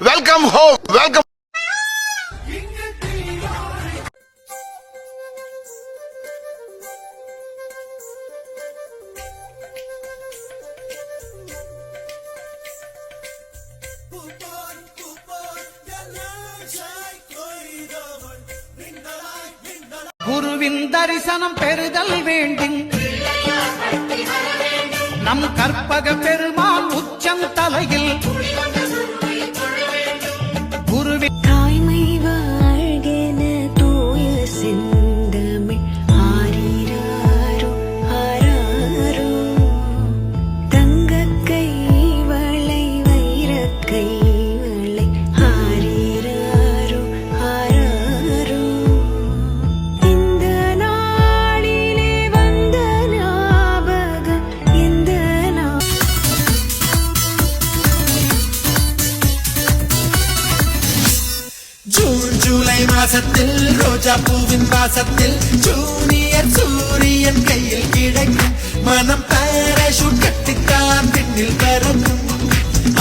Welcome home. Welcome. குருவின் தரிசனம் பெறுதல் வேண்டும். நம் கற்பக பெருமான் உச்சம் தலையில் குருவின் தாய்மை வாழ்கென தூய சிந்தமிழ் ஆரிராரோ ஆராரோ தங்க கை வளை வைர கை வளை ஆரிராரோ ஆராரோ இந்த நாளிலே வந்த ஞாபகம் இந்த ஜூன் ஜூலை மாசத்தில் ரோஜா பூவின் வாசத்தில் ஜூனியர் சூரியன் கையில் கிடைக்கும் மனம் பாராசூட் கட்டித்தான் விண்ணில் பறக்கும்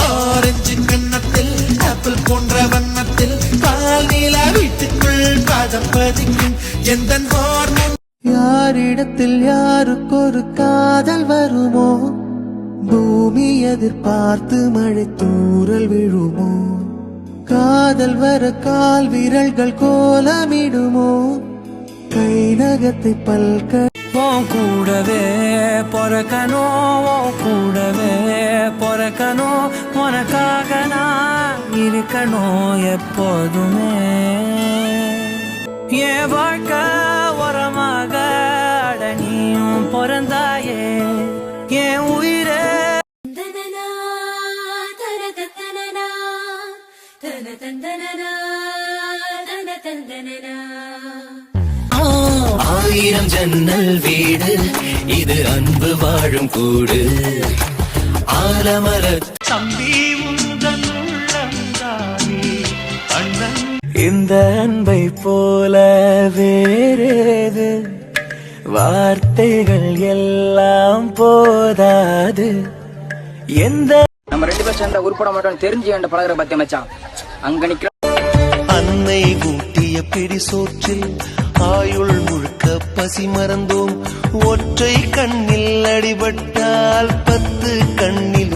ஆரஞ்சு கண்ணத்தில் ஆப்பிள் போன்ற வண்ணத்தில் பால் நீலா வீட்டுக்குள் பாதம் பதிக்கும் எந்த ஹார்மோன் யாரிடத்தில் யாருக்கொரு காதல் வருமோ பூமி எதிர்பார்த்து மழை தூறல் விழுமோ காதல் வர கால் விரல்கள் கோலமிடுமோ கை நகத்தை பல்கள் கூடவே பொறக்கணும் கூடவே பொறக்கணும் உனக்காக நான் இருக்கணும் எப்போதுமே என் வாழ்க்கை உரமாக அடனியும் பிறந்தாயே என் உயிரே ஆயிரம் ஜன்னல் வீடு இது அன்பு வாழும் கூடு ஆலமர தம்பி உந்தன் உள்ளந்தானே அண்ணன் இந்த அன்பை போல வேறேது வார்த்தைகள் எல்லாம் போதாது எந்த நம்ம ரெண்டு பேரும் சேர்ந்த உருப்பட மாட்டோம் தெரிஞ்சு என்ற பழகிற பத்திய மச்சான் அங்க நிக்கிற அன்னை ஊட்டிய பிடி சோற்றில் ஆயுள் முழுக்க பசி மறந்தோம் ஒற்றை கண்ணில் அடிபட்டால் 10 கண்ணில்